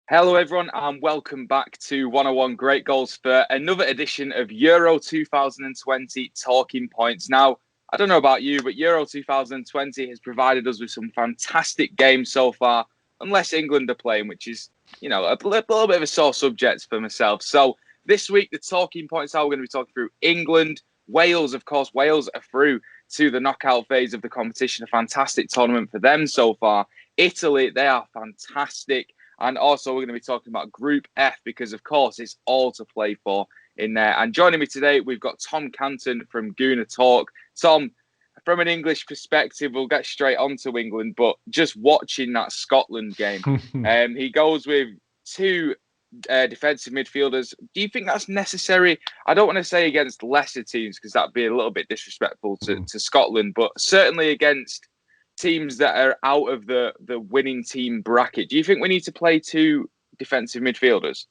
Hello, everyone, and welcome back to 101 Great Goals for another edition of Euro 2020 Talking Points. Now, I don't know about you, but Euro 2020 has provided us with some fantastic games so far, unless England are playing, which is, a little bit of a sore subject for myself. So this week, the Talking Points are we're going to be talking through England, Wales. Of course, Wales are through to the knockout phase of the competition. A fantastic tournament for them so far. Italy, they are fantastic. And also, we're going to be talking about Group F because, of course, it's all to play for in there. And joining me today, we've got Tom Canton from Gooner Talk. Tom, from an English perspective, we'll get straight on to England, but just watching that Scotland game, he goes with two defensive midfielders. Do you think that's necessary? I don't want to say against lesser teams because that'd be a little bit disrespectful to Scotland, but certainly against teams that are out of the winning team bracket. Do you think we need to play two defensive midfielders?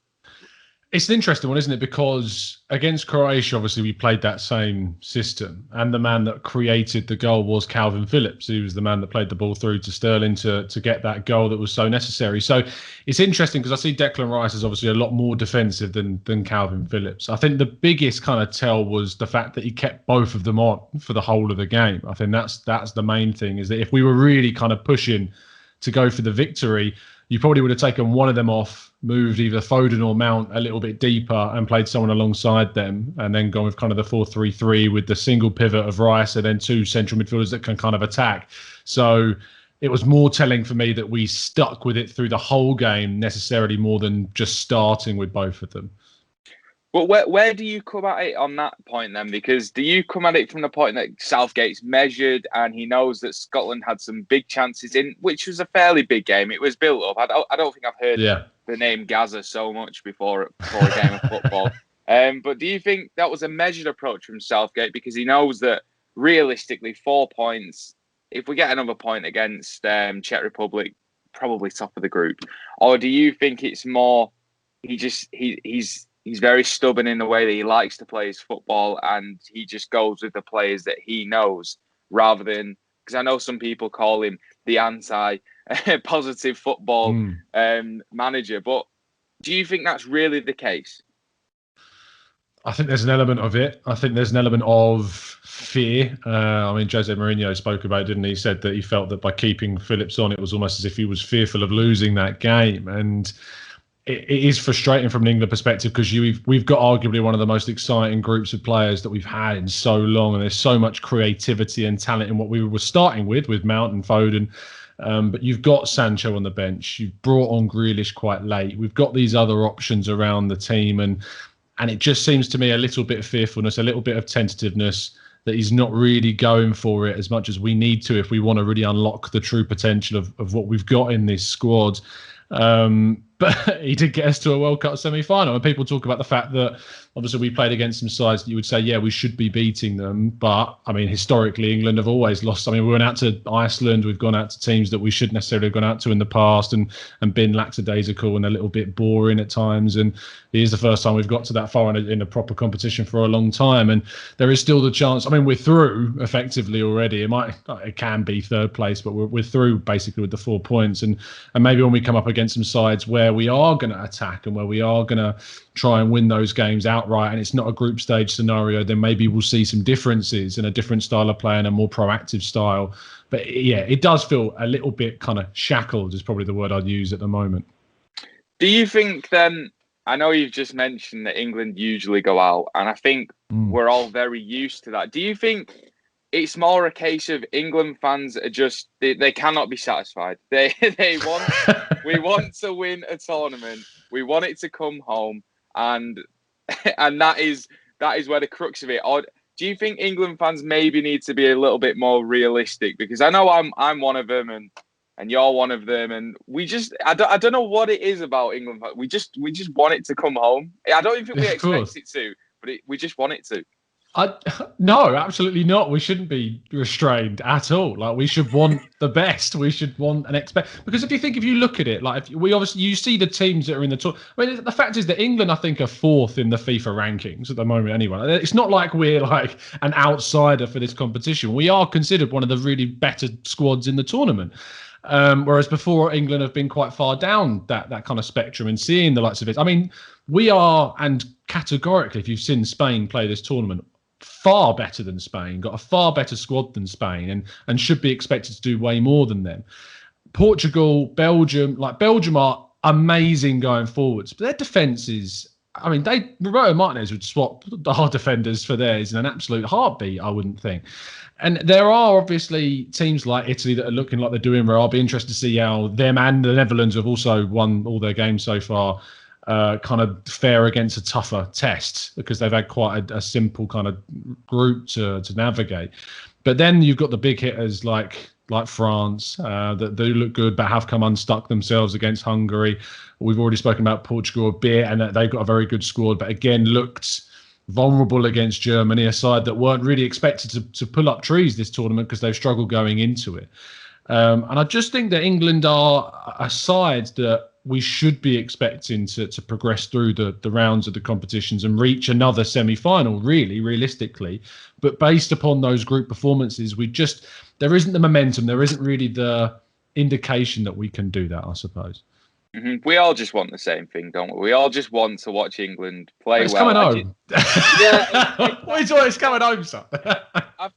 It's an interesting one, isn't it? Because against Croatia, obviously, we played that same system. And the man that created the goal was Calvin Phillips. He was the man that played the ball through to Sterling to get that goal that was so necessary. So it's interesting because I see Declan Rice is obviously a lot more defensive than Calvin Phillips. I think the biggest kind of tell was the fact that he kept both of them on for the whole of the game. I think that's the main thing, is that if we were really kind of pushing to go for the victory, you probably would have taken one of them off, moved either Foden or Mount a little bit deeper and played someone alongside them, and then gone with kind of the 4-3-3 with the single pivot of Rice and then two central midfielders that can kind of attack. So it was more telling for me that we stuck with it through the whole game necessarily more than just starting with both of them. But where do you come at it on that point then? Because do you come at it from the point that Southgate's measured and he knows that Scotland had some big chances in, which was a fairly big game. It was built up. I don't think I've heard the name Gaza so much before a game of football. But do you think that was a measured approach from Southgate because he knows that realistically 4 points, if we get another point against Czech Republic, probably top of the group? Or do you think it's more he's very stubborn in the way that he likes to play his football and he just goes with the players that he knows rather than, because I know some people call him the anti-positive football manager, but do you think that's really the case? I think there's an element of it. I think there's an element of fear. Jose Mourinho spoke about it, didn't he? He said that he felt that by keeping Phillips on, it was almost as if he was fearful of losing that game. And it is frustrating from an England perspective because we've got arguably one of the most exciting groups of players that we've had in so long, and there's so much creativity and talent in what we were starting with Mount and Foden. But you've got Sancho on the bench. You've brought on Grealish quite late. We've got these other options around the team, and it just seems to me a little bit of fearfulness, a little bit of tentativeness, that he's not really going for it as much as we need to if we want to really unlock the true potential of what we've got in this squad. But he did get us to a World Cup semi-final, and people talk about the fact that obviously we played against some sides that you would say, yeah, we should be beating them. But I mean, historically, England have always lost. I mean, we went out to Iceland, we've gone out to teams that we shouldn't necessarily have gone out to in the past and been lackadaisical and a little bit boring at times. And it is the first time we've got to that far in a proper competition for a long time. And there is still the chance. I mean, we're through effectively already. It can be third place, but we're through basically with the 4 points. And maybe when we come up against some sides where we are going to attack and where we are going to try and win those games outright, and it's not a group stage scenario, then maybe we'll see some differences in a different style of play and a more proactive style. But yeah, it does feel a little bit kind of shackled is probably the word I'd use at the moment. Do you think then, I know you've just mentioned that England usually go out, and I think we're all very used to that. Do you think it's more a case of England fans are just, they cannot be satisfied. We want to win a tournament. We want it to come home. And that is where the crux of it. Or do you think England fans maybe need to be a little bit more realistic? Because I know I'm one of them and you're one of them. And I don't know what it is about England. We just want it to come home. I don't even think we expect it to, but we just want it to. No, absolutely not. We shouldn't be restrained at all. Like, we should want the best. We should want and expect. Because if you look at it, like, you see the teams that are in the tour. I mean, the fact is that England, I think, are fourth in the FIFA rankings at the moment. Anyway, it's not like we're like an outsider for this competition. We are considered one of the really better squads in the tournament. Whereas before, England have been quite far down that kind of spectrum and seeing the likes of it. I mean, we are, and categorically, if you've seen Spain play this tournament, far better than Spain, got a far better squad than Spain, and should be expected to do way more than them. Portugal, Belgium are amazing going forwards, but their defence is, I mean, Roberto Martinez would swap our defenders for theirs in an absolute heartbeat, I wouldn't think. And there are obviously teams like Italy that are looking like they're doing well. I'll be interested to see how them and the Netherlands have also won all their games so far, kind of fare against a tougher test, because they've had quite a simple kind of group to navigate. But then you've got the big hitters like France that do look good but have come unstuck themselves against Hungary. We've already spoken about Portugal a bit, and that they've got a very good squad, but again looked vulnerable against Germany, a side that weren't really expected to pull up trees this tournament because they've struggled going into it. And I just think that England are a side that we should be expecting to progress through the rounds of the competitions and reach another semi-final, really, realistically. But based upon those group performances, there isn't the momentum, there isn't really the indication that we can do that, I suppose. Mm-hmm. We all just want the same thing, don't we? We all just want to watch England play it's well. Coming home. It's coming home, son. I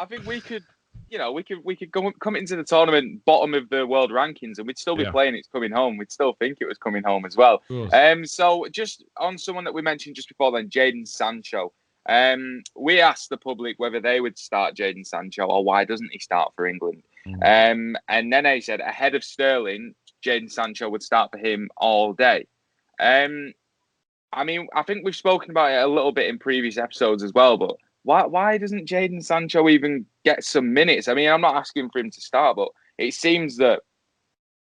think we could, we could come into the tournament bottom of the world rankings, and we'd still be playing It's Coming Home. We'd still think it was coming home as well. So just on someone that we mentioned just before then, Jaden Sancho. We asked the public whether they would start Jaden Sancho or why doesn't he start for England. And Nene said ahead of Sterling, Jaden Sancho would start for him all day. I mean, I think we've spoken about it a little bit in previous episodes as well, but why doesn't Jaden Sancho even get some minutes? I mean, I'm not asking for him to start, but it seems that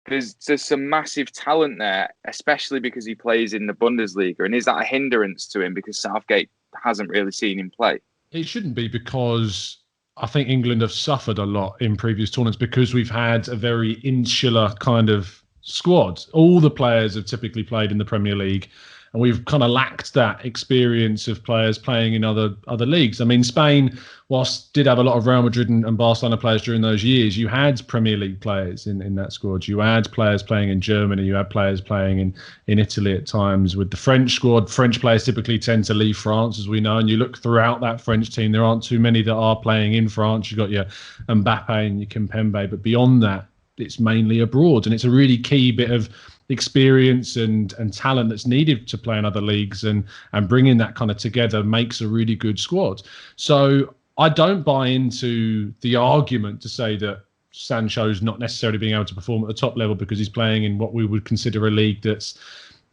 there's some massive talent there, especially because he plays in the Bundesliga. And is that a hindrance to him because Southgate hasn't really seen him play? It shouldn't be, because I think England have suffered a lot in previous tournaments because we've had a very insular kind of squad. All the players have typically played in the Premier League, and we've kind of lacked that experience of players playing in other leagues. I mean, Spain, whilst did have a lot of Real Madrid and Barcelona players during those years, you had Premier League players in that squad. You had players playing in Germany. You had players playing in Italy at times. With the French squad, French players typically tend to leave France, as we know. And you look throughout that French team, there aren't too many that are playing in France. You've got your Mbappe and your Kimpembe. But beyond that, it's mainly abroad. And it's a really key bit of experience and talent that's needed to play in other leagues, and bringing that kind of together makes a really good squad. So I don't buy into the argument to say that Sancho's not necessarily being able to perform at the top level because he's playing in what we would consider a league that's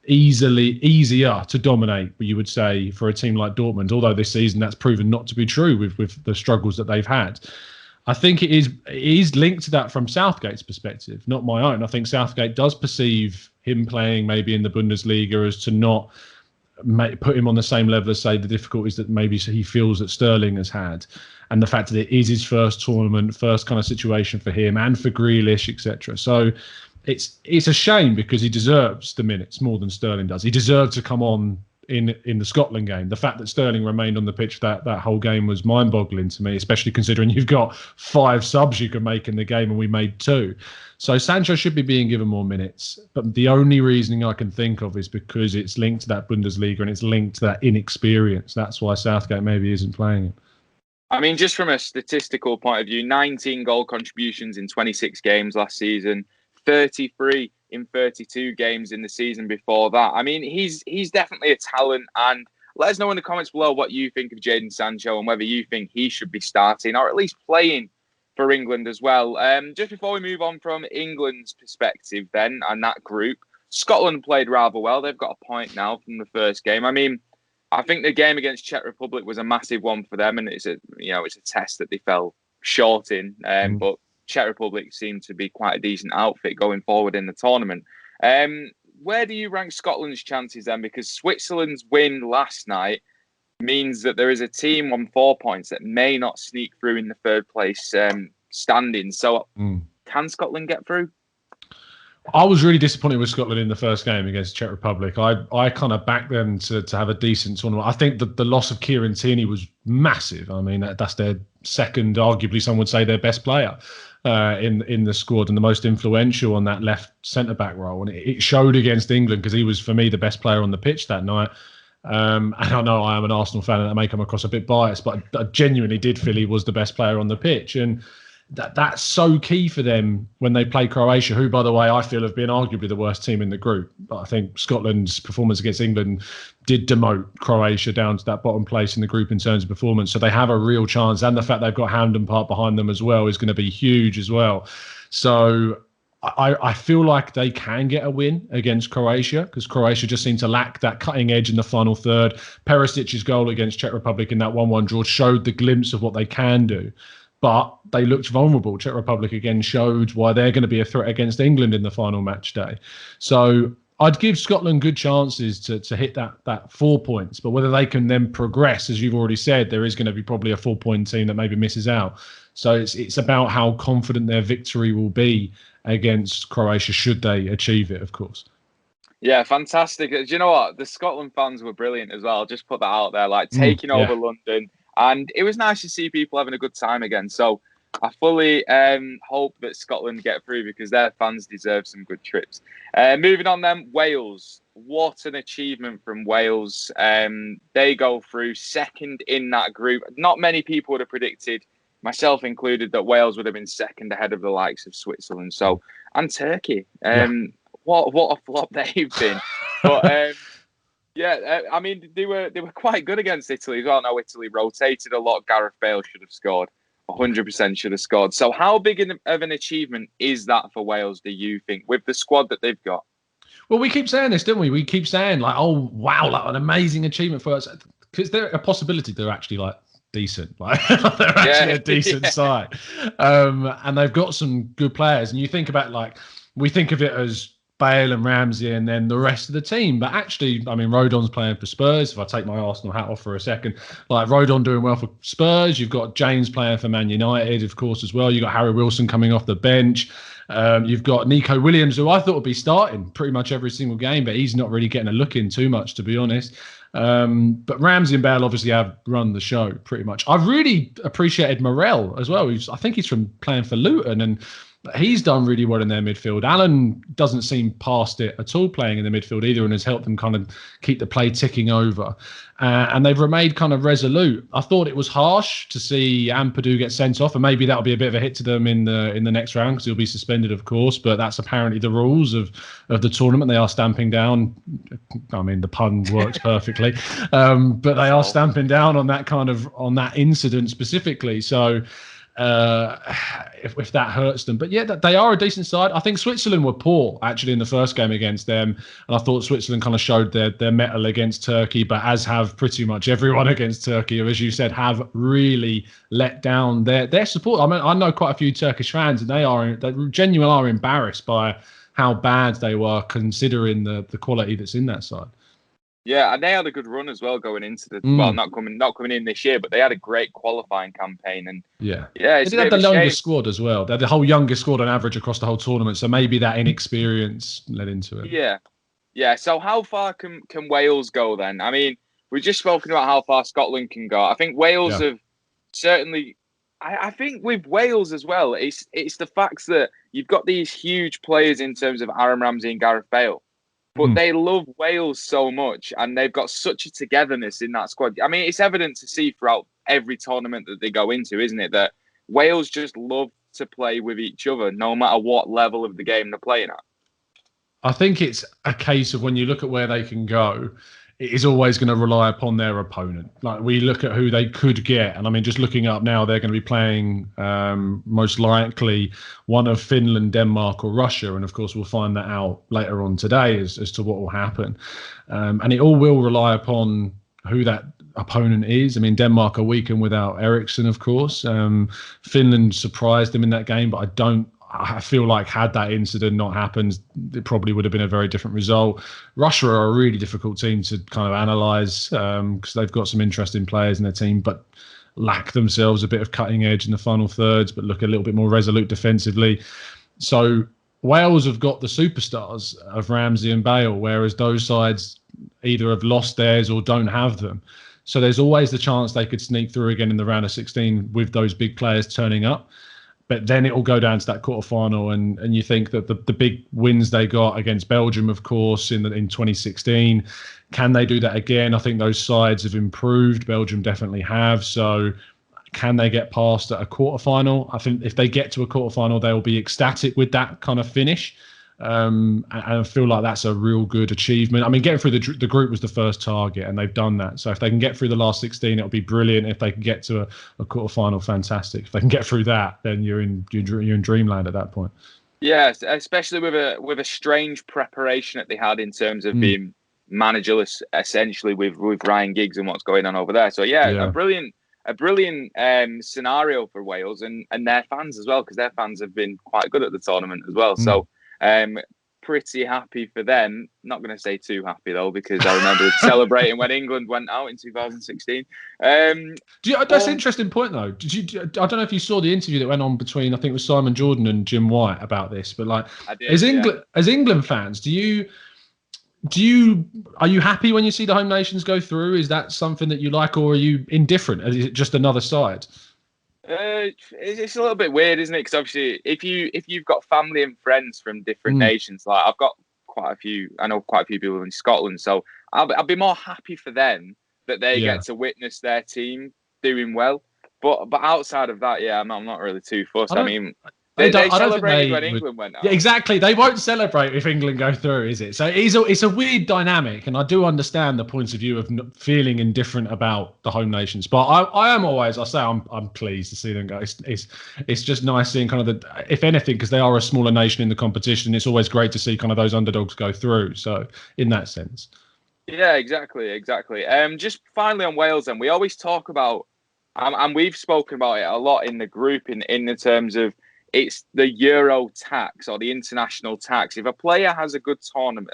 easier to dominate, you would say, for a team like Dortmund, although this season that's proven not to be true with the struggles that they've had. I think it is linked to that from Southgate's perspective, not my own. I think Southgate does perceive him playing maybe in the Bundesliga as to not put him on the same level as, say, the difficulties that maybe he feels that Sterling has had. And the fact that it is his first tournament, first kind of situation for him and for Grealish, etc. So it's a shame because he deserves the minutes more than Sterling does. He deserved to come on in the Scotland game. The fact that Sterling remained on the pitch that whole game was mind-boggling to me, especially considering you've got 5 subs you can make in the game and we made 2. So Sancho should be being given more minutes, but the only reasoning I can think of is because it's linked to that Bundesliga and it's linked to that inexperience. That's why Southgate maybe isn't playing him. I mean, just from a statistical point of view, 19 goal contributions in 26 games last season, 33 in 32 games in the season before that. I mean, he's definitely a talent, and let us know in the comments below what you think of Jaden Sancho and whether you think he should be starting or at least playing for England as well. Just before we move on from England's perspective then, and that group, Scotland played rather well. They've got a point now from the first game. I mean, I think the game against Czech Republic was a massive one for them, and it's a test that they fell short in. But Czech Republic seemed to be quite a decent outfit going forward in the tournament. Where do you rank Scotland's chances then? Because Switzerland's win last night means that there is a team on 4 points that may not sneak through in the third place standing. So can Scotland get through? I was really disappointed with Scotland in the first game against Czech Republic. I kind of backed them to have a decent tournament. I think that the loss of Kieran Tierney was massive. I mean, that's their second, arguably some would say their best player in the squad and the most influential on that left centre-back role. And it showed against England because he was, for me, the best player on the pitch that night. And I know I am an Arsenal fan and that may come across a bit biased, but I genuinely did feel he was the best player on the pitch. And that's so key for them when they play Croatia, who, by the way, I feel have been arguably the worst team in the group. But I think Scotland's performance against England did demote Croatia down to that bottom place in the group in terms of performance. So they have a real chance. And the fact they've got Hampden Park behind them as well is going to be huge as well. So I feel like they can get a win against Croatia because Croatia just seemed to lack that cutting edge in the final third. Perisic's goal against Czech Republic in that 1-1 draw showed the glimpse of what they can do. But they looked vulnerable. Czech Republic again showed why they're going to be a threat against England in the final match day. So I'd give Scotland good chances to hit that 4 points. But whether they can then progress, as you've already said, there is going to be probably a 4-point team that maybe misses out. So it's about how confident their victory will be against Croatia should they achieve it, of course. Yeah, fantastic. Do you know what? The Scotland fans were brilliant as well. I'll just put that out there, like taking over London. And it was nice to see people having a good time again. So I fully hope that Scotland get through because their fans deserve some good trips. Moving on then, Wales. What an achievement from Wales. They go through second in that group. Not many people would have predicted, myself included, that Wales would have been second ahead of the likes of Switzerland. So, and Turkey. What a flop they've been. But I mean, they were quite good against Italy as well. Now Italy rotated a lot. Gareth Bale should have scored. 100% should have scored. So how big of an achievement is that for Wales, do you think, with the squad that they've got? Well, we keep saying this, don't we? We keep saying, like, oh, wow, like an amazing achievement for us. Because they're a possibility they're actually, like, decent. Like, they're actually a decent side. And they've got some good players. And you think about, like, we think of it as Bale and Ramsey and then the rest of the team. But actually, I mean, Rodon's playing for Spurs. If I take my Arsenal hat off for a second, like Rodon doing well for Spurs. You've got James playing for Man United, of course, as well. You've got Harry Wilson coming off the bench. You've got Nico Williams, who I thought would be starting pretty much every single game, but he's not really getting a look in too much, to be honest. But Ramsey and Bale obviously have run the show pretty much. I've really appreciated Morel as well. I think he's from playing for Luton and he's done really well in their midfield. Allen doesn't seem past it at all playing in the midfield either and has helped them kind of keep the play ticking over. And they've remained kind of resolute. I thought it was harsh to see Ampadu get sent off, and maybe that'll be a bit of a hit to them in the next round because he'll be suspended, of course. But that's apparently the rules of the tournament. They are stamping down. I mean, the pun works perfectly, but they are stamping down on that incident specifically. So. If that hurts them. But yeah, they are a decent side. I think Switzerland were poor actually in the first game against them, and I thought Switzerland kind of showed their mettle against Turkey, but as have pretty much everyone against Turkey, or as you said, have really let down their support. I mean, I know quite a few Turkish fans, and they genuinely are embarrassed by how bad they were considering the quality that's in that side. Yeah, and they had a good run as well going into well, not coming in this year, but they had a great qualifying campaign. And yeah, it's they had the youngest squad as well. They had the whole youngest squad on average across the whole tournament, so maybe that inexperience led into it. Yeah. So how far can Wales go then? I mean, we've just spoken about how far Scotland can go. I think Wales have certainly. I think with Wales as well, it's the fact that you've got these huge players in terms of Aaron Ramsey and Gareth Bale. But they love Wales so much, and they've got such a togetherness in that squad. I mean, it's evident to see throughout every tournament that they go into, isn't it? That Wales just love to play with each other, no matter what level of the game they're playing at. I think it's a case of when you look at where they can go, it is always going to rely upon their opponent. Like we look at who they could get, and I mean, just looking up now, they're going to be playing most likely one of Finland, Denmark, or Russia, and of course we'll find that out later on today as to what will happen. And it all will rely upon who that opponent is. I mean, Denmark are weakened without Eriksson, of course. Finland surprised them in that game, but I feel like had that incident not happened, it probably would have been a very different result. Russia are a really difficult team to kind of analyse because they've got some interesting players in their team, but lack themselves a bit of cutting edge in the final thirds, but look a little bit more resolute defensively. So Wales have got the superstars of Ramsey and Bale, whereas those sides either have lost theirs or don't have them. So there's always the chance they could sneak through again in the round of 16 with those big players turning up. But then it will go down to that quarterfinal, and you think that the big wins they got against Belgium, of course, in 2016, can they do that again? I think those sides have improved. Belgium definitely have. So can they get past a quarterfinal? I think if they get to a quarterfinal, they'll be ecstatic with that kind of finish. And I feel like that's a real good achievement. I mean, getting through the group was the first target, and they've done that. So if they can get through the last 16, it'll be brilliant. If they can get to a quarterfinal, fantastic. If they can get through that, then you're in dreamland at that point. Yes, especially with a strange preparation that they had in terms of being managerless, essentially with Ryan Giggs and what's going on over there. So a brilliant scenario for Wales and their fans as well, because their fans have been quite good at the tournament as well. So pretty happy for them. Not going to say too happy though, because I remember celebrating when England went out in 2016. That's an interesting point though. I don't know if you saw the interview that went on between, I think it was Simon Jordan and Jim White about this, but like as England fans, are you happy when you see the home nations go through? Is that something that you like, or are you indifferent? Is it just another side? It's a little bit weird, isn't it? Because obviously, if you've got family and friends from different nations, like I've got quite a few. I know quite a few people in Scotland, so I'll be more happy for them that they get to witness their team doing well. But outside of that, I'm not really too fussed. I mean, they celebrated when England went out. Yeah, exactly. They won't celebrate if England go through, is it? So it's a weird dynamic, and I do understand the points of view of feeling indifferent about the home nations. But I am always, I say I'm pleased to see them go. It's just nice seeing kind of if anything, because they are a smaller nation in the competition, it's always great to see kind of those underdogs go through. So in that sense. Yeah, exactly. Just finally on Wales, then we always talk about, and we've spoken about it a lot in the group in the terms of, it's the Euro tax or the international tax. If a player has a good tournament,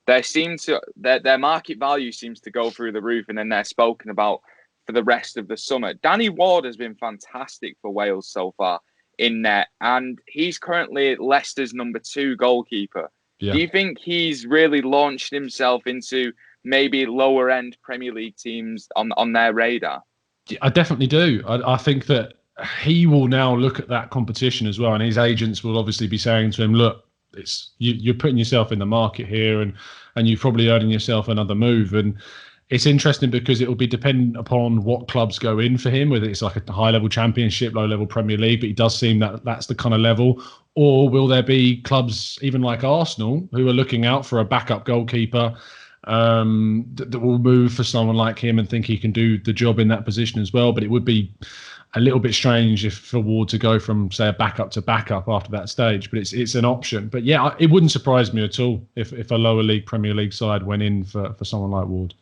their market value seems to go through the roof, and then they're spoken about for the rest of the summer. Danny Ward has been fantastic for Wales so far in net, and he's currently Leicester's number 2 goalkeeper. Yeah. Do you think he's really launched himself into maybe lower end Premier League teams on their radar? I definitely do. I think that he will now look at that competition as well, and his agents will obviously be saying to him, look, you're putting yourself in the market here, and you're probably earning yourself another move. And it's interesting because it will be dependent upon what clubs go in for him, whether it's like a high-level Championship, low-level Premier League, but he does seem that that's the kind of level. Or will there be clubs, even like Arsenal, who are looking out for a backup goalkeeper that will move for someone like him and think he can do the job in that position as well? But it would be a little bit strange for Ward to go from, say, a backup to backup after that stage, but it's an option. But yeah, it wouldn't surprise me at all if a lower league Premier League side went in for someone like Ward.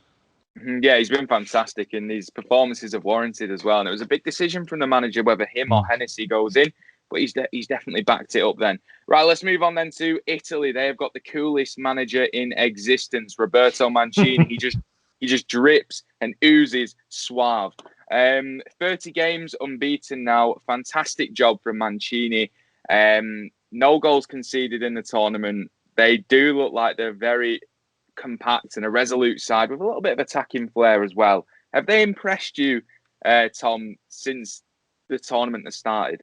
Yeah, he's been fantastic, and his performances have warranted as well. And it was a big decision from the manager whether him or Hennessy goes in, but he's definitely backed it up then. Right, let's move on then to Italy. They have got the coolest manager in existence, Roberto Mancini. he just drips and oozes suave. 30 games unbeaten now. Fantastic job from Mancini. No goals conceded in the tournament. They do look like they're very compact and a resolute side with a little bit of attacking flair as well. Have they impressed you, Tom, since the tournament has started?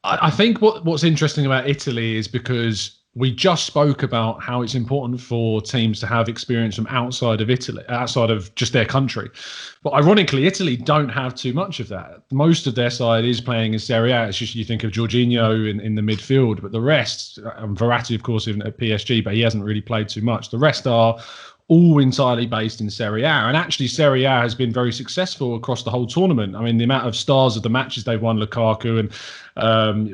I think what's interesting about Italy is because we just spoke about how it's important for teams to have experience from outside of Italy, outside of just their country. But ironically, Italy don't have too much of that. Most of their side is playing in Serie A. It's just you think of Jorginho in the midfield, but the rest, Verratti, of course, even at PSG, but he hasn't really played too much. The rest are all entirely based in Serie A. And actually, Serie A has been very successful across the whole tournament. I mean, the amount of stars of the matches they've won, Lukaku and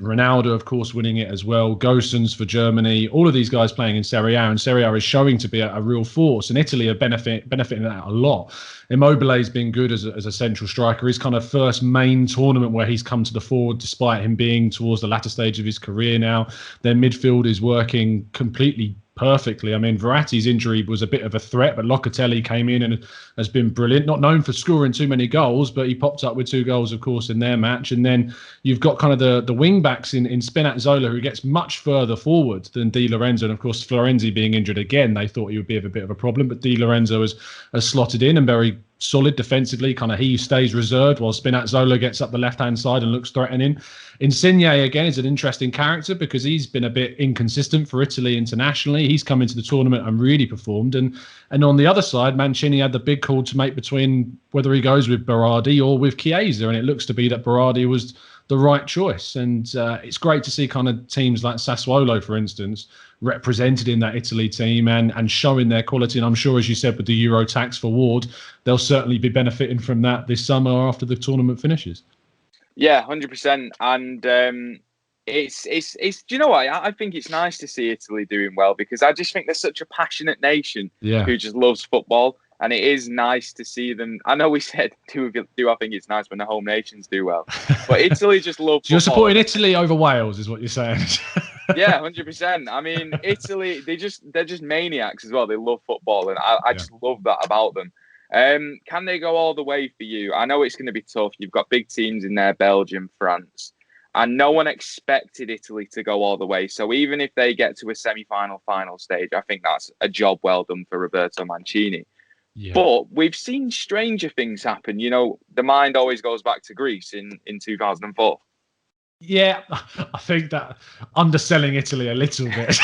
Ronaldo, of course, winning it as well. Gosens for Germany, all of these guys playing in Serie A, and Serie A is showing to be a real force. And Italy are benefiting that a lot. Immobile's been good as a central striker. His kind of first main tournament where he's come to the fore, despite him being towards the latter stage of his career now. Their midfield is working completely perfectly. I mean, Verratti's injury was a bit of a threat, but Locatelli came in and has been brilliant. Not known for scoring too many goals, but he popped up with 2 goals, of course, in their match. And then you've got kind of the wing backs in Spinazzola, who gets much further forward than Di Lorenzo. And of course, Florenzi being injured again, they thought he would be a bit of a problem. But Di Lorenzo has slotted in and very solid defensively. Kind of he stays reserved while Spinazzola gets up the left-hand side and looks threatening. Insigne, again, is an interesting character because he's been a bit inconsistent for Italy internationally. He's come into the tournament and really performed. And on the other side, Mancini had the big call to make between whether he goes with Berardi or with Chiesa. And it looks to be that Berardi was the right choice. And it's great to see kind of teams like Sassuolo, for instance, represented in that Italy team and showing their quality. And I'm sure, as you said, with the Euro tax for Ward, they'll certainly be benefiting from that this summer after the tournament finishes. Yeah, 100%. And it's do you know what? I think it's nice to see Italy doing well because I just think they're such a passionate nation who just loves football. And it is nice to see them. I know we said do I think it's nice when the home nations do well. But Italy just love football. You're supporting Italy over Wales is what you're saying. Yeah, 100%. I mean, Italy, they're just maniacs as well. They love football. And I just love that about them. Can they go all the way for you? I know it's going to be tough. You've got big teams in there, Belgium, France. And no one expected Italy to go all the way. So even if they get to a semi-final, final stage, I think that's a job well done for Roberto Mancini. Yeah. But we've seen stranger things happen. You know, the mind always goes back to Greece in 2004. Yeah, I think that underselling Italy a little bit.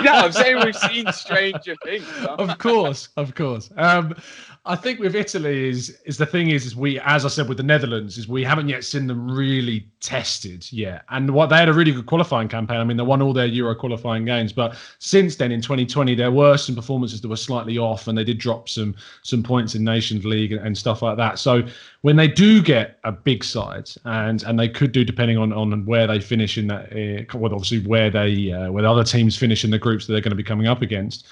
No, I'm saying we've seen stranger things. Of course. I think with Italy is the thing is we, as I said with the Netherlands, is we haven't yet seen them really tested yet. And what they had a really good qualifying campaign. I mean, they won all their Euro qualifying games, but since then in 2020 there were some performances that were slightly off, and they did drop some points in Nations League and stuff like that. So when they do get a big side, and they could do depending on where they finish in that, well, obviously where the other teams finish in the groups that they're going to be coming up against.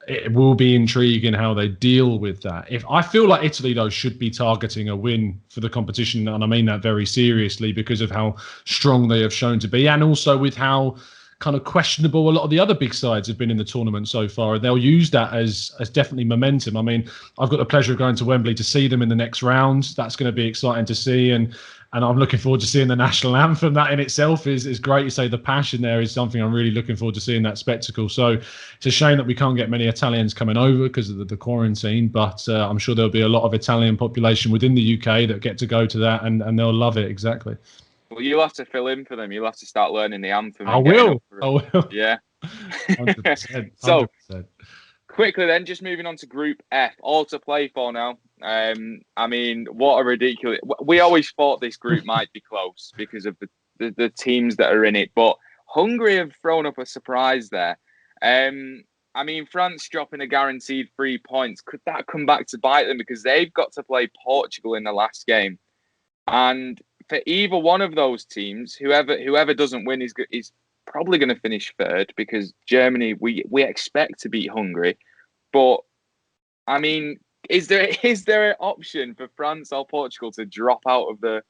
It will be intriguing how they deal with that. If I feel like Italy, though, should be targeting a win for the competition, and I mean that very seriously because of how strong they have shown to be, and also with how kind of questionable a lot of the other big sides have been in the tournament so far. They'll use that as definitely momentum. I mean, I've got the pleasure of going to Wembley to see them in the next round. That's going to be exciting to see, and I'm looking forward to seeing the national anthem. That in itself is great. You say the passion there is something I'm really looking forward to seeing, that spectacle. So it's a shame that we can't get many Italians coming over because of the quarantine, but I'm sure there'll be a lot of Italian population within the UK that get to go to that, and they'll love it. Exactly. Well, you'll have to fill in for them. You'll have to start learning the anthem. I will. Yeah. 100%. So, quickly then, just moving on to Group F, all to play for now. I mean, what a ridiculous... We always thought this group might be close because of the teams that are in it, but Hungary have thrown up a surprise there. I mean, France dropping a guaranteed 3 points. Could that come back to bite them? Because they've got to play Portugal in the last game. And for either one of those teams, whoever doesn't win is probably going to finish third, because Germany, we expect to beat Hungary. But, I mean... Is there an option for France or Portugal to drop out of the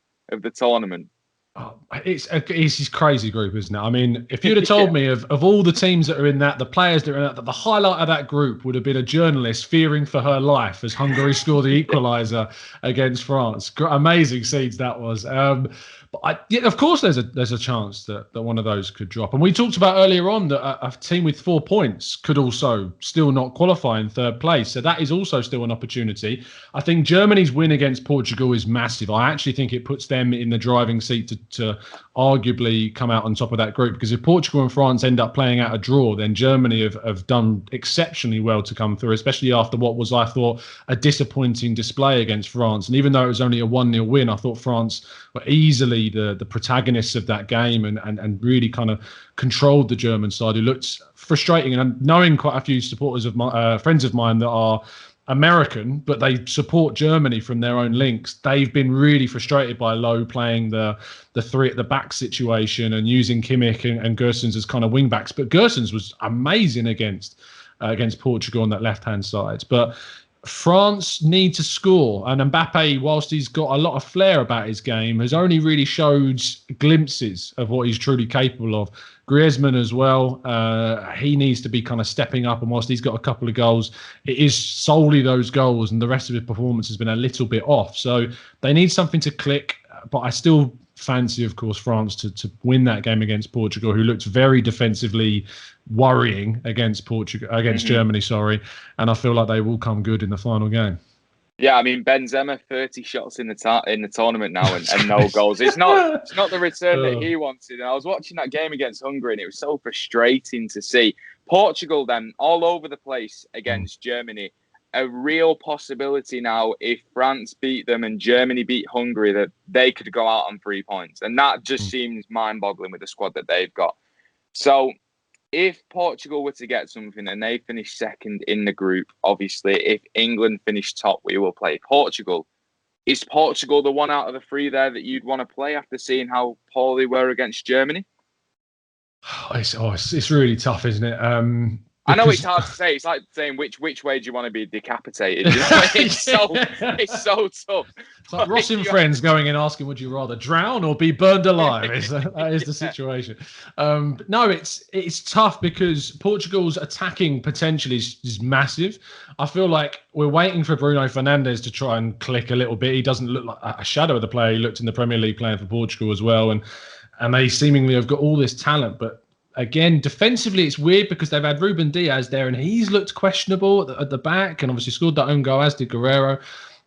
tournament? Oh, it's this crazy group, isn't it? I mean, if you'd have told me of all the teams that are in that, the players that are in that the highlight of that group would have been a journalist fearing for her life as Hungary scored the equaliser against France. Amazing scenes that was. But of course, there's a chance that one of those could drop. And we talked about earlier on that a team with 4 points could also still not qualify in third place. So that is also still an opportunity. I think Germany's win against Portugal is massive. I actually think it puts them in the driving seat to arguably come out on top of that group. Because if Portugal and France end up playing out a draw, then Germany have done exceptionally well to come through, especially after what was, I thought, a disappointing display against France. And even though it was only a 1-0 win, I thought France were easily the protagonists of that game and really kind of controlled the German side, who looked frustrating. And knowing quite a few supporters of my friends of mine that are American, but they support Germany from their own links, they've been really frustrated by Lowe playing the three at the back situation and using Kimmich and Gersons as kind of wing backs. But Gersons was amazing against Portugal on that left hand side. But France need to score, and Mbappe, whilst he's got a lot of flair about his game, has only really showed glimpses of what he's truly capable of. Griezmann as well, he needs to be kind of stepping up, and whilst he's got a couple of goals, it is solely those goals, and the rest of his performance has been a little bit off. So they need something to click, but I still fancy, of course, France to win that game against Portugal, who looked very defensively worrying against Germany, sorry, and I feel like they will come good in the final game. Yeah, I mean, Benzema 30 shots in the tournament now and no goals. It's not the return that he wanted. And I was watching that game against Hungary and it was so frustrating to see. Portugal then all over the place against Germany. A real possibility now, if France beat them and Germany beat Hungary, that they could go out on 3 points. And that just seems mind-boggling with the squad that they've got. So if Portugal were to get something and they finish second in the group, obviously, if England finish top, we will play Portugal. Is Portugal the one out of the three there that you'd want to play after seeing how poor they were against Germany? It's really tough, isn't it? I know it's hard to say. It's like saying which way do you want to be decapitated? You know? It's so tough. It's like Ross and Friends going and asking, would you rather drown or be burned alive? That is the situation. No, it's tough because Portugal's attacking potential is massive. I feel like we're waiting for Bruno Fernandes to try and click a little bit. He doesn't look like a shadow of the player he looked in the Premier League playing for Portugal as well. And they seemingly have got all this talent, but again, defensively, it's weird because they've had Ruben Diaz there and he's looked questionable at the back and obviously scored that own goal, as did Guerrero.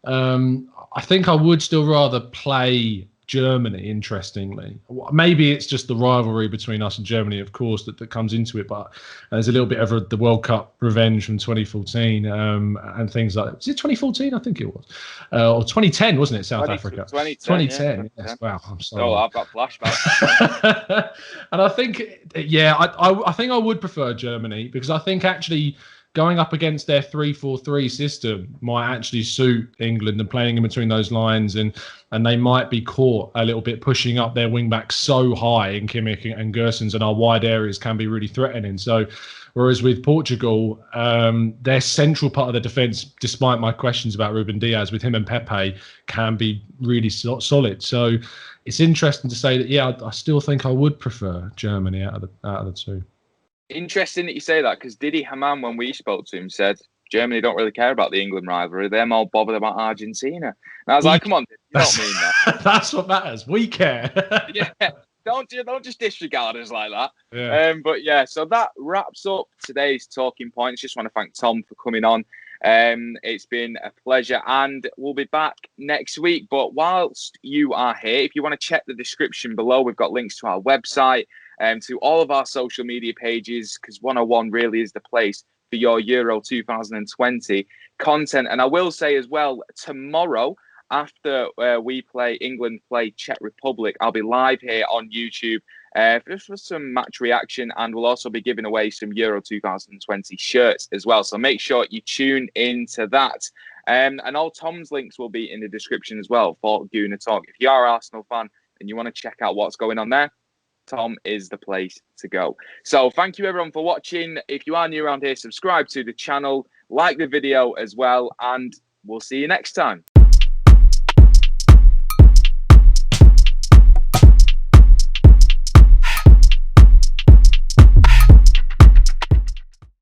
I think I would still rather play Germany, interestingly. Maybe it's just the rivalry between us and Germany, of course, that comes into it. But there's a little bit of the World Cup revenge from 2014 and things like that. Was it 2014? I think it was. Or 2010, wasn't it, South Africa? 2010. Yeah. Yes. Wow, I'm sorry. Oh, I've got flashbacks. And I think, I think I would prefer Germany because I think actually going up against their 3-4-3 system might actually suit England and playing in between those lines, and they might be caught a little bit pushing up their wing backs so high in Kimmich and Gersons, and our wide areas can be really threatening. So whereas with Portugal, their central part of the defence, despite my questions about Ruben Diaz, with him and Pepe, can be really solid. So it's interesting to say that, I still think I would prefer Germany out of the two. Interesting that you say that, because Didi Hamann, when we spoke to him, said Germany don't really care about the England rivalry. They're more bothered about Argentina. And I was like, come on, you don't mean that. That's what matters. We care. Yeah. Don't just disregard us like that. Yeah. So that wraps up today's Talking Points. Just want to thank Tom for coming on. It's been a pleasure, and we'll be back next week. But whilst you are here, if you want to check the description below, we've got links to our website, to all of our social media pages, because 101 really is the place for your Euro 2020 content. And I will say as well, tomorrow, after England play Czech Republic, I'll be live here on YouTube just for some match reaction, and we'll also be giving away some Euro 2020 shirts as well. So make sure you tune into that. And all Tom's links will be in the description as well for Gooner Talk. If you are an Arsenal fan and you want to check out what's going on there, Tom is the place to go. So thank you everyone for watching. If you are new around here, subscribe to the channel, like the video as well, and we'll see you next time.